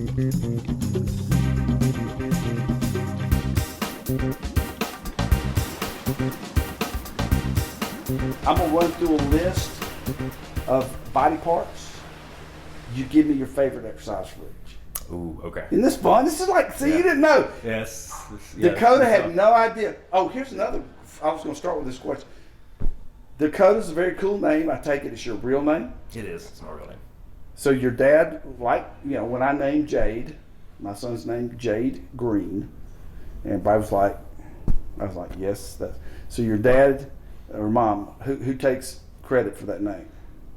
I'm gonna run through a list of body parts. You give me your favorite exercise for each. Ooh, okay. Isn't this fun? This is like, see, you didn't know. Yes. Dakota had no idea. Oh, here's another. I was gonna start with this question. Dakota's a very cool name. I take it it's your real name. It is. It's my real name. So your dad, like, when I named Jade, my son's named Jade Green, and I was like, yes, that's. So your dad or mom, who takes credit for that name?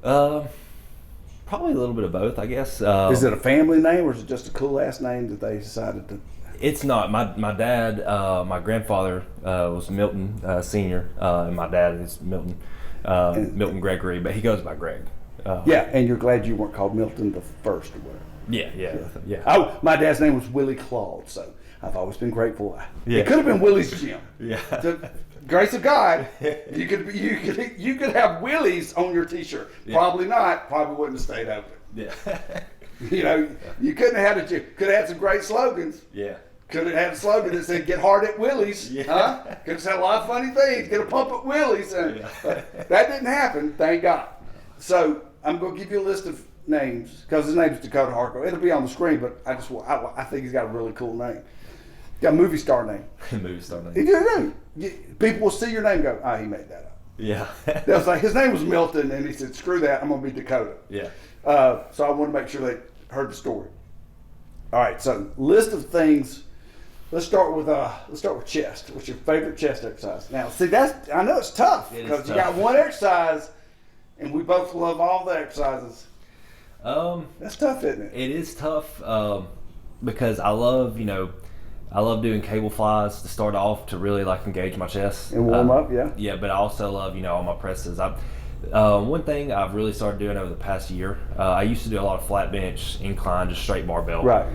Probably a little bit of both, I guess. Is it a family name, or is it just a cool ass name that they decided to? It's not. My dad, my grandfather was Milton Senior, and my dad is Milton Milton Gregory, but he goes by Greg. Yeah, and you're glad you weren't called Milton the first or whatever. Yeah. Oh, my dad's name was Willie Claude, so I've always been grateful. Yeah. It could have been Willie's Gym. Yeah. The grace of God, you could have Willie's on your T-shirt. Yeah. Probably not. Probably wouldn't have stayed open. Yeah. You couldn't have had a gym. Could have had some great slogans. Yeah. Could have had a slogan that said "Get hard at Willie's." Yeah. Huh? Could have said a lot of funny things. Get a pump at Willie's. That didn't happen. Thank God. So I'm going to give you a list of names because his name is Dakota Harko. It'll be on the screen, but I think he's got a really cool name. Got a movie star name. Movie star name. You do. People will see your name and go, he made that up. Yeah. They'll say, his name was Milton, and he said, screw that, I'm going to be Dakota. Yeah. So I want to make sure they heard the story. All right, so list of things. Let's start with chest. What's your favorite chest exercise? Now, see, I know it's tough because you got one exercise, and we both love all the exercises. That's tough, isn't it? It is tough because I love doing cable flies to start off to really like engage my chest And warm up, yeah. Yeah, but I also love all my presses. One thing I've really started doing over the past year. I used to do a lot of flat bench, incline, just straight barbell. Right.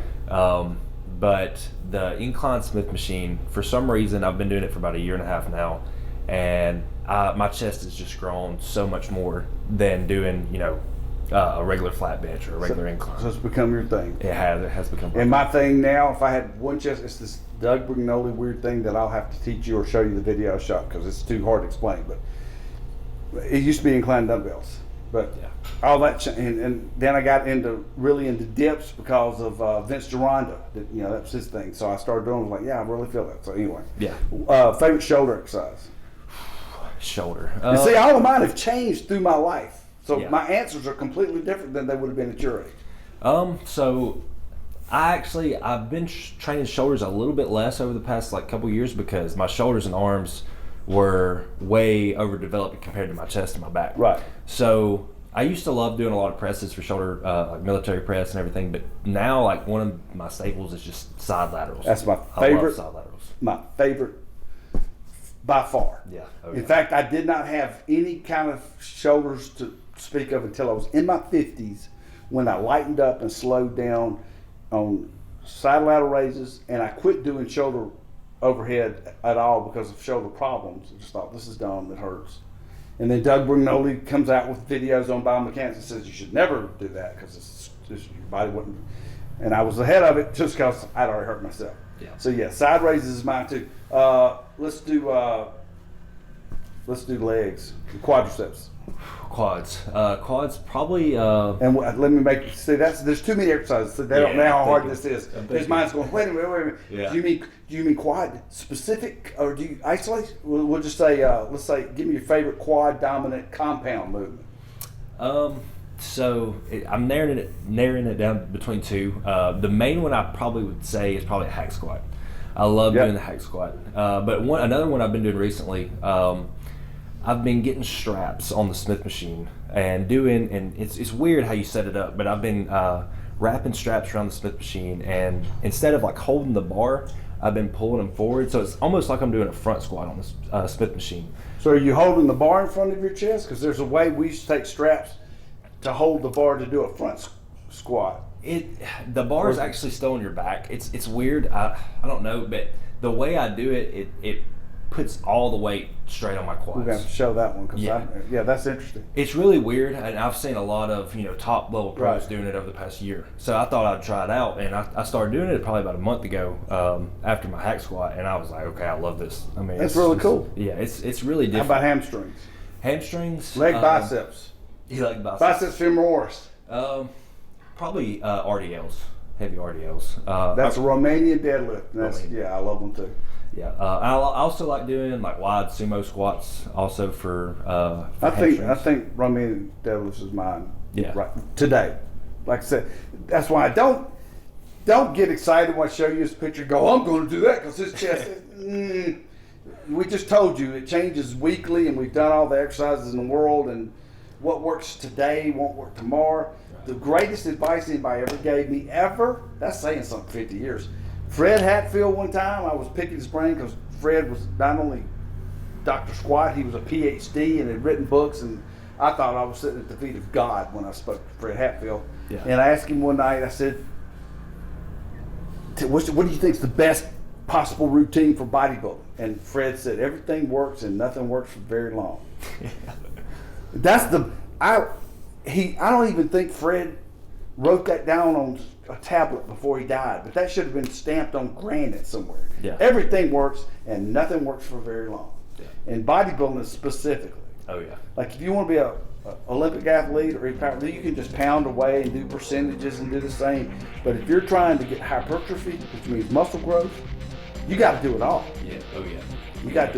But the incline Smith machine, for some reason, I've been doing it for about a year and a half now, and my chest has just grown so much more than doing a regular flat bench or a regular incline. So it's become your thing. It has become. And my thing now, if I had one chest, it's this Doug Brignoli weird thing that I'll have to teach you or show you the video shot because it's too hard to explain. But it used to be inclined dumbbells, but all that and then I got really into dips because of Vince Gironda. That's his thing. So I started doing. I was like, I really feel that. So anyway, favorite shoulder exercise. Shoulder. And see, all of mine have changed through my life. So my answers are completely different than they would have been at your age. So I've been training shoulders a little bit less over the past couple years because my shoulders and arms were way overdeveloped compared to my chest and my back. Right. So I used to love doing a lot of presses for shoulder, like military press and everything, but now one of my staples is just side laterals. That's my favorite. I love side laterals. My favorite by far. Yeah. In fact, I did not have any kind of shoulders to speak of until I was in my 50s when I lightened up and slowed down on side lateral raises, and I quit doing shoulder overhead at all because of shoulder problems. I just thought, this is dumb, it hurts. And then Doug Brignoli comes out with videos on biomechanics and says you should never do that because your body wouldn't. And I was ahead of it just because I'd already hurt myself. Yeah. So side raises is mine too. Let's do legs, quadriceps. Quads probably. And let me there's too many exercises. So they don't know how hard this is. His mind's going, wait a minute. Yeah. Do you mean quad specific, or do you isolate? We'll just say, let's say, give me your favorite quad dominant compound movement. I'm narrowing it down between two. The main one I probably would say is probably a hack squat. I love doing the hack squat. But another one I've been doing recently. I've been getting straps on the Smith machine and it's weird how you set it up, but I've been wrapping straps around the Smith machine, and instead of holding the bar, I've been pulling them forward, so it's almost like I'm doing a front squat on the Smith machine. So are you holding the bar in front of your chest? Because there's a way we used to take straps to hold the bar to do a front squat. The bar is actually still on your back. It's weird. I don't know, but the way I do it puts all the weight straight on my quads. We're going to have to show that one because that's interesting. It's really weird, and I've seen a lot of top level pros doing it over the past year. So I thought I'd try it out, and I started doing it probably about a month ago after my hack squat, and I was like, okay, I love this. I mean, it's really cool. Yeah, it's really different. How about hamstrings? Hamstrings, leg biceps. You like biceps? Biceps femoris. Probably RDLs, heavy RDLs. That's a Romanian deadlift. I love them too. Yeah, I also like doing like wide sumo squats. Also for I think Romanian deadlifts is mine. Yeah. Right today, like I said, that's why I don't get excited when I show you this picture. Go, I'm going to do that because his chest. We just told you it changes weekly, and we've done all the exercises in the world, and what works today won't work tomorrow. The greatest advice anybody ever gave me that's saying something 50 years. Fred Hatfield, one time, I was picking his brain because Fred was not only Dr. Squat, he was a PhD and had written books, and I thought I was sitting at the feet of God when I spoke to Fred Hatfield. Yeah. And I asked him one night, I said, what do you think is the best possible routine for bodybuilding? And Fred said, everything works and nothing works for very long. I don't even think Fred wrote that down on a tablet before he died, but that should have been stamped on granite somewhere. Yeah. Everything works and nothing works for very long. Yeah. And bodybuilding specifically. Oh yeah. Like if you want to be a Olympic athlete or you can just pound away and do percentages and do the same. But if you're trying to get hypertrophy, which means muscle growth, you got to do it all. Yeah. Oh yeah. You got to do